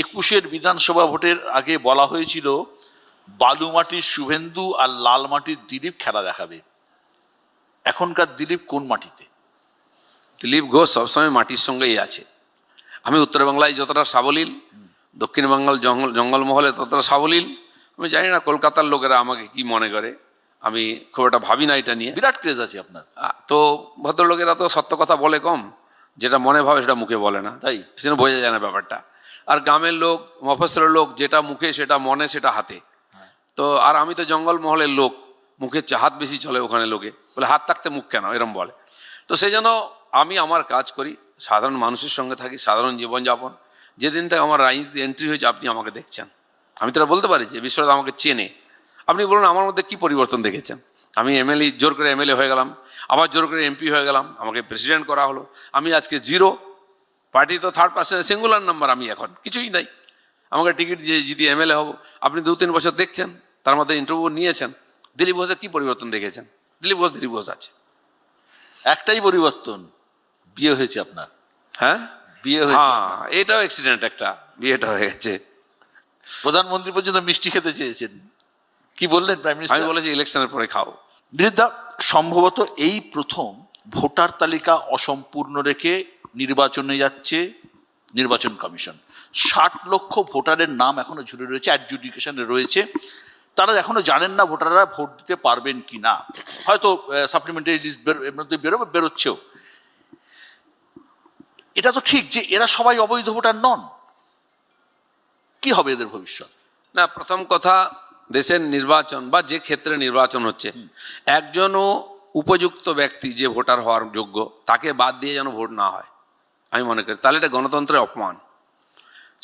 একুশের বিধানসভা ভোটের আগে বলা হয়েছিল বালুমাটির শুভেন্দু আর লাল মাটির দিলীপ খেলা দেখাবে। এখনকার দিলীপ কোন মাটিতে? দিলীপ ঘোষ সবসময় মাটির সঙ্গেই আছে। আমি উত্তর বাংলায় যতটা সাবলীল, দক্ষিণ বাংলার জঙ্গলমহলে ততটা সাবলীল। আমি জানি না কলকাতার লোকেরা আমাকে কি মনে করে, আমি খুব একটা ভাবি না এটা নিয়ে। বিরাট ক্রেজ আছে আপনার। তো ভদ্রলোকেরা তো সত্য কথা বলে কম, যেটা মনে ভাবে সেটা মুখে বলে না, তাই সেজন্য বোঝা যায় না ব্যাপারটা। আর গ্রামের লোক, মফস্বলের লোক, যেটা মুখে সেটা মনে সেটা হাতে। তো আর আমি তো জঙ্গলমহলের লোক, মুখের হাত বেশি চলে ওখানে, লোকে বলে হাত থাকতে মুখ কেন এরম বলে। তো সেই জন্য আমি আমার কাজ করি, সাধারণ মানুষের সঙ্গে থাকি, সাধারণ জীবনযাপন। যেদিন থেকে আমার রাজনীতি এন্ট্রি হয়েছে আপনি আমাকে দেখছেন, আমি তো বলতে পারি যে বিশ্বনাথ আমাকে চেনে। আপনি বলুন আমার মধ্যে কি পরিবর্তন দেখেছেন? আমি এমএলএ, জোর করে এমএলএ হয়ে গেলাম, আবার জোর করে এমপি হয়ে গেলাম, আমাকে প্রেসিডেন্ট করা হলো। আমি আজকে জিরো, পার্টি তো থার্ড পার্সেন্ট সিঙ্গুলার নাম্বার, আমি এখন কিছুই নাই। আমাকে টিকিট দিয়ে জিতি এমএলএ হব। আপনি 2-3 বছর দেখছেন, তার মধ্যে ইন্টারভিউ নিয়েছেন। দিলীপ ঘোষের কি পরিবর্তন দেখেছেন? দিলীপ ঘোষ আছে। একটাই পরিবর্তন, বিয়ে হয়েছে আপনার। হ্যাঁ, বিয়ে হয়েছে। হ্যাঁ, এটাও অ্যাক্সিডেন্ট একটা, বিয়েটা হয়ে গেছে। প্রধানমন্ত্রী পর্যন্ত মিষ্টি খেতে চেয়েছেন, কি বললেন প্রাইম মিনিস্টার? আমি বলেছি ইলেকশনের পরে খাও। দিলীপদা, সম্ভবত এই প্রথম ভোটার তালিকা অসম্পূর্ণ রেখে নির্বাচনে যাচ্ছে নির্বাচন কমিশন। 60 লক্ষ ভোটারের নাম এখনো ঝুলে রয়েছে, অ্যাডজুডিকেশনে রয়েছে। তারা এখনো জানেন না ভোটাররা ভোট দিতে পারবেন কি না। হয়তো সাপ্লিমেন্টারি লিস্ট বেরোচ্ছেও। এটা তো ঠিক যে এরা সবাই অবৈধ ভোটার নন। কি হবে এদের ভবিষ্যৎ? না, প্রথম কথা, দেশের নির্বাচন বা যে ক্ষেত্রে নির্বাচন হচ্ছে, একজনও উপযুক্ত ব্যক্তি যে ভোটার হওয়ার যোগ্য তাকে বাদ দিয়ে যেন ভোট না হয়, আমি মনে করি তাহলে এটা গণতন্ত্রের অপমান।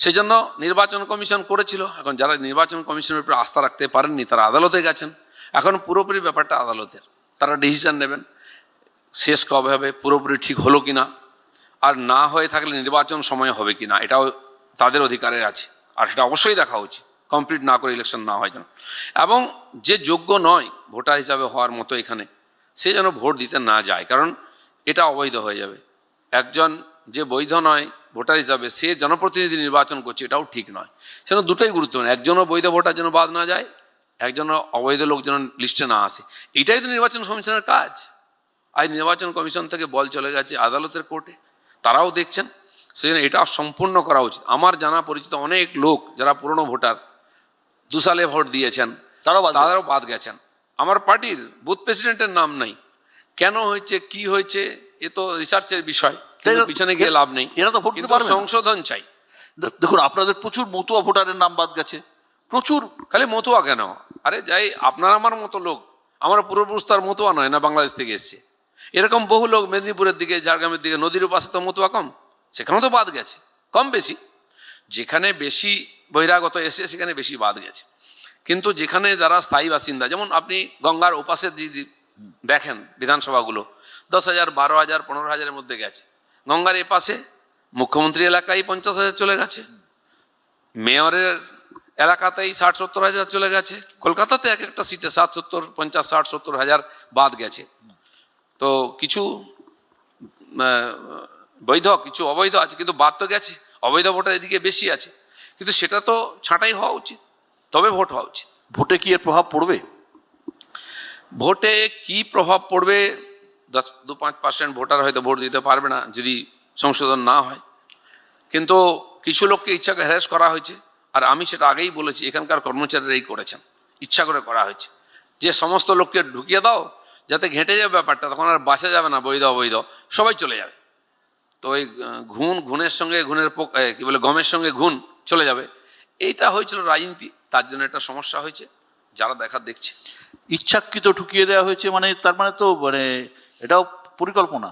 সেই জন্য নির্বাচন কমিশন করেছিল। এখন যারা নির্বাচন কমিশনের উপরে আস্থা রাখতে পারেননি তারা আদালতে গেছেন। এখন পুরোপুরি ব্যাপারটা আদালতের, তারা ডিসিশন নেবেন শেষ কবে হবে, পুরোপুরি ঠিক হলো কিনা, আর না হয়ে থাকলে নির্বাচন সময় হবে কিনা, এটাও তাদের অধিকারে আছে। আর সেটা অবশ্যই দেখা উচিত, কমপ্লিট না করে ইলেকশন না হয় যেন। এবং যে যোগ্য নয় ভোটার হিসাবে হওয়ার মতো এখানে, সে যেন ভোট দিতে না যায়, কারণ এটা অবৈধ হয়ে যাবে। একজন যে বৈধ নয় ভোটার হিসাবে, সে জনপ্রতিনিধি নির্বাচন করছে, এটাও ঠিক নয়। সেজন্য দুটোই গুরুত্বপূর্ণ, একজনও বৈধ ভোটার যেন বাদ না যায়, একজনও অবৈধ লোক যেন লিস্টে না আসে। এটাই তো নির্বাচন কমিশনের কাজ। আজ নির্বাচন কমিশন থেকে বল চলে গেছে আদালতের কোর্টে, তারাও দেখছেন। সেজন্য এটা সম্পূর্ণ করা উচিত। আমার জানা পরিচিত অনেক লোক যারা পুরনো ভোটার, 2 সালে ভোট দিয়েছেন, তারাও বাদ গেছেন। আমার পার্টির বুথ প্রেসিডেন্টের নাম নাই। কেন হয়েছে, কি হয়েছে, এ তো রিসার্চের বিষয়, পিছনে গিয়ে লাভ নেই। এরা তো ভোট দিতে পারবে না। সংশোধন চাই। দেখুন, আপনাদের প্রচুর মতুয়া ভোটারের নাম বাদ গেছে, প্রচুর। খালি মতুয়া কেন? আরে যাই, আপনার আমার মতো লোক, আমার পূর্বপুরুষ তার মতুয়া নয় না, বাংলাদেশ থেকে এসছে। এরকম বহু লোক মেদিনীপুরের দিকে, ঝাড়গ্রামের দিকে, নদীর পাশে তো মতুয়া কম, সেখানেও তো বাদ গেছে, কম বেশি। যেখানে বেশি বহিরাগত এসে সেখানে বেশি বাদ গেছে। কিন্তু যেখানে যারা স্থায়ী বাসিন্দা, যেমন আপনি গঙ্গার ওপাশে যদি দেখেন বিধানসভাগুলো, 10,000, 12,000, 15,000-এর মধ্যে গেছে। গঙ্গার এ পাশে মুখ্যমন্ত্রী এলাকায় 50,000 চলে গেছে, মেয়রের এলাকাতেই 60-70,000 চলে গেছে। কলকাতাতে এক একটা সিটে 60-70, 50, 60, 70,000 বাদ গেছে। তো কিছু বৈধ, কিছু অবৈধ আছে, কিন্তু বাদ তো গেছে। অবৈধ ভোটার এদিকে বেশি আছে, কিন্তু সেটা তো ছাঁটাই হওয়া উচিত, তবে ভোট হওয়া উচিত। ভোটে কি এর প্রভাব পড়বে? ভোটে কি প্রভাব পড়বে? 2-5% ভোটার হয়তো ভোট দিতে পারবে না যদি সংশোধন না হয়। কিন্তু কিছু লোককে ইচ্ছা করে হ্যারাস করা হয়েছে। আর আমি সেটা আগেই বলেছি, এখানকার কর্মচারীরাই করেছেন, ইচ্ছা করে করা হয়েছে যে সমস্ত লোককে ঢুকিয়ে দাও যাতে ঘেঁটে যাবে ব্যাপারটা, তখন আর বাঁচা যাবে না, বৈধ অবৈধ সবাই চলে যাবে। তো ওই ঘুণের সঙ্গে ঘুণের কি বলে, গমের সঙ্গে ঘুণ চলে যাবে। এইটা হয়েছিল রাজনীতি, তার জন্য একটা সমস্যা হয়েছে, যারা দেখার দেখছে। ইচ্ছাকৃত ঢুকিয়ে দেওয়া হয়েছে মানে, তার মানে তো মানে এটাও পরিকল্পনা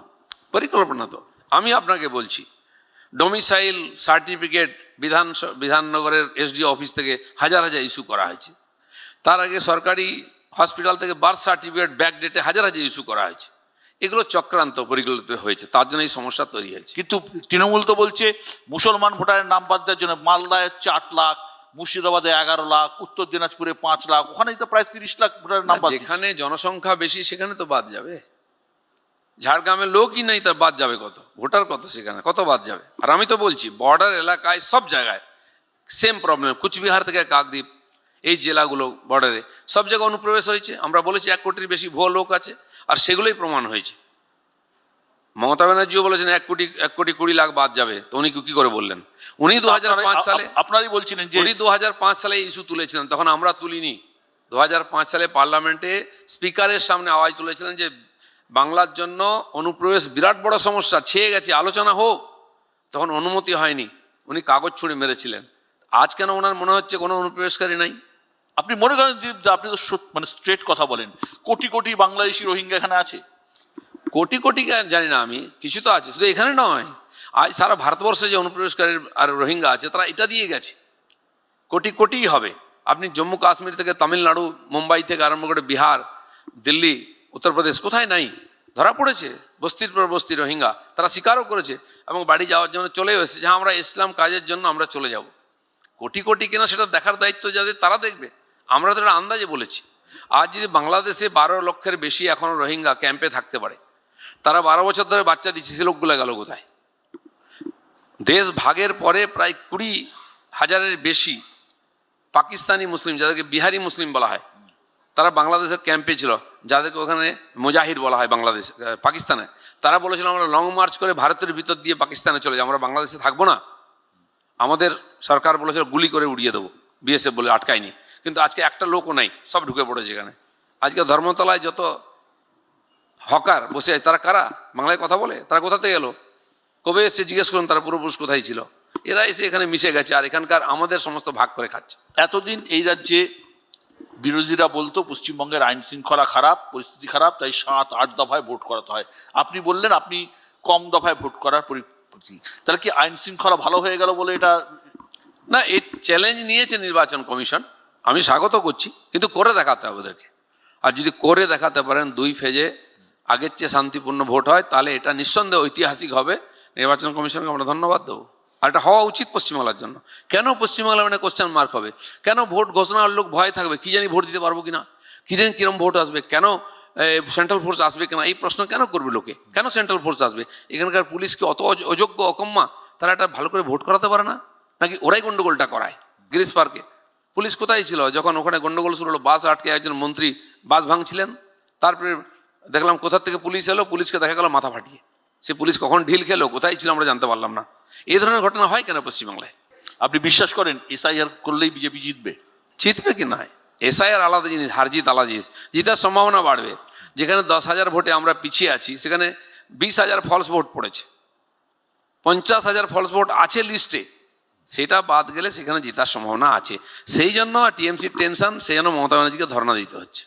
তো। আমি আপনাকে বলছি, ডোমিসাইল সার্টিফিকেট বিধাননগরের এসডিও অফিস থেকে হাজার হাজার ইস্যু করা হয়েছে। তার আগে সরকারি হসপিটাল থেকে বার্থ সার্টিফিকেট ব্যাক ডেটে হাজার হাজার ইস্যু করা হয়েছে। এগুলো চক্রান্ত পরিকল্পিত হয়েছে, তার জন্য এই সমস্যা তৈরি হয়েছে। কিন্তু তৃণমূল তো বলছে মুসলমান ভোটারের নাম বাদ দেওয়ার জন্য মালদায় 8 লাখ, মুর্শিদাবাদে 11 লাখ, উত্তর দিনাজপুরে 5 লাখ, ওখানেই তো প্রায় 30 লাখ ভোটারের নাম বাদ। যেখানে জনসংখ্যা বেশি সেখানে তো বাদ যাবে। ঝাড়গ্রামের লোকই নেই, তার বাদ যাবে কত? ভোটার কত সেখানে, কত বাদ যাবে? আর আমি তো বলছি বর্ডার এলাকায় সব জায়গায় সেম প্রবলেম, কুচবিহার থেকে কাকদ্বীপ, এই জেলাগুলো বর্ডারে সব জায়গায় অনুপ্রবেশ হয়েছে। আমরা বলেছি 1 কোটির বেশি ভুয়ো লোক আছে, আর সেগুলোই প্রমাণ হয়েছে। মমতা ব্যানার্জিও বলেছেন 1 কোটি 20 লাখ বাদ যাবে, তো উনি কি করে বললেন? উনি 2005 সালে আপনারই বলছিলেন যে উনি 2005 সালে ইস্যু তুলেছিলেন, তখন আমরা তুলিনি। 2005 সালে পার্লামেন্টে স্পিকারের সামনে আওয়াজ তুলেছিলেন যে বাংলার জন্য অনুপ্রবেশ বিরাট বড় সমস্যা, ছেয়ে গেছে, আলোচনা হোক। তখন অনুমতি হয়নি, উনি কাগজ ছুঁড়ে মেরেছিলেন। আজ কেন ওনার মনে হচ্ছে কোনো অনুপ্রবেশকারী নাই? আপনি মনে করেন যে আপনি তো মানে স্ট্রেট কথা বলেন, কোটি কোটি বাংলাদেশি রোহিঙ্গা এখানে আছে? কোটি কোটি জানি না আমি, কিছু তো আছে, শুধু এখানে নয়, আজ সারা ভারতবর্ষে যে অনুপ্রবেশকারী আর রোহিঙ্গা আছে তারা এটা দিয়ে গেছে, কোটি কোটিই হবে। আপনি জম্মু কাশ্মীর থেকে তামিলনাড়ু, মুম্বাই থেকে আরম্ভ করে বিহার, দিল্লি, উত্তরপ্রদেশ, কোথায় নাই? ধরা পড়েছে বস্তির পর বস্তি রোহিঙ্গা, তারা স্বীকারও করেছে এবং বাড়ি যাওয়ার জন্য চলেও এসেছে, যে আমরা ইসলাম কাজের জন্য আমরা চলে যাব। কোটি কোটি কিনা সেটা দেখার দায়িত্ব যাদের, তারা দেখবে। আমরা তো এটা আন্দাজে বলেছি। আজ যদি বাংলাদেশে 12 লক্ষের বেশি এখনও রোহিঙ্গা ক্যাম্পে থাকতে পারে, তারা 12 বছর ধরে বাচ্চা দিচ্ছে, সে লোকগুলো গেল কোথায়? দেশ ভাগের পরে প্রায় 20,000-এর বেশি পাকিস্তানি মুসলিম, যাদেরকে বিহারি মুসলিম বলা হয়, তারা বাংলাদেশের ক্যাম্পে ছিল, যাদেরকে ওখানে মুজাহিদ বলা হয় বাংলাদেশ পাকিস্তানে। তারা বলেছিল আমরা লং মার্চ করে ভারতের ভিতর দিয়ে পাকিস্তানে চলে যাই, আমরা বাংলাদেশে থাকবো না। আমাদের সরকার বলেছিল গুলি করে উড়িয়ে দেবো, বিএসএফ বলে আটকায়নি। কিন্তু আজকে একটা লোকও নাই, সব ঢুকে পড়েছে এখানে। আজকে ধর্মতলায় যত হকার বসে আছে, তারা কারা? বাংলায় কথা বলে? তারা কোথা থেকে এলো? কবে এসছে জিজ্ঞেস করুন, তারা পূর্বপুরুষ কোথায় ছিল? এরা এসে এখানে মিশে গেছে, আর এখানকার আমাদের সমস্ত ভাগ করে খাচ্ছে। এতদিন এই রাজ্যে বিরোধীরা বলতো পশ্চিমবঙ্গের আইন শৃঙ্খলা খারাপ, পরিস্থিতি খারাপ, তাই 7-8 দফায় ভোট করাতে হয়। আপনি বললেন আপনি কম দফায় ভোট করার পরিস্থিতি, তাহলে কি আইন শৃঙ্খলা ভালো হয়ে গেল বলে এটা? না, এই চ্যালেঞ্জ নিয়েছে নির্বাচন কমিশন, আমি স্বাগত করছি, কিন্তু করে দেখাতে হবে ওদেরকে। আর যদি করে দেখাতে পারেন 2 ফেজে আগের চেয়ে শান্তিপূর্ণ ভোট হয়, তাহলে এটা নিঃসন্দেহে ঐতিহাসিক হবে। নির্বাচন কমিশনকে আমরা ধন্যবাদ দেবো, আর এটা হওয়া উচিত পশ্চিমবাংলার জন্য। কেন পশ্চিমবাংলা মানে কোশ্চেন মার্ক হবে? কেন ভোট ঘোষণার লোক ভয় থাকবে, কি জানি ভোট দিতে পারবো কিনা, কি জানি কিরম ভোট আসবে, কেন সেন্ট্রাল ফোর্স আসবে কিনা, এই প্রশ্ন কেন করবে লোকে? কেন সেন্ট্রাল ফোর্স আসবে? এখানকার পুলিশ কি অত অযোগ্য, অকম্মা? তারা এটা ভালো করে ভোট করাতে পারে না? নাকি ওরাই গন্ডগোলটা করায়? গিরিশ পার্কে পুলিশ কোথায় ছিল যখন ওখানে গন্ডগোল শুরু হলো? বাস আটকে একজন মন্ত্রী বাস ভাঙছিলেন, তারপরে দেখলাম কোথা থেকে পুলিশ এলো, পুলিশকে দেখা গেল মাথা ফাটিয়ে। সে পুলিশ কখন ঢিল খেলো, কোথায় ছিল আমরা জানতে পারলাম না। এই ধরনের ঘটনা হয় কেন পশ্চিমবাংলায়? আপনি বিশ্বাস করেন এসআইআর করলেই বিজেপি জিতবে? জিতবে কি নয়, এসআইআর আলাদা জিনিস, হার জিত আলাদা জিনিস। জিতার সম্ভাবনা বাড়বে। যেখানে 10,000 ভোটে আমরা পিছিয়ে আছি, সেখানে 20,000 ফলস ভোট পড়েছে, 50,000 ফলস ভোট আছে লিস্টে, সেটা বাদ গেলে সেখানে জেতার সম্ভাবনা আছে। সেই জন্য টিএমসির টেনশন, সেই জন্য মমতা ব্যানার্জিকে ধর্ণা দিতে হচ্ছে।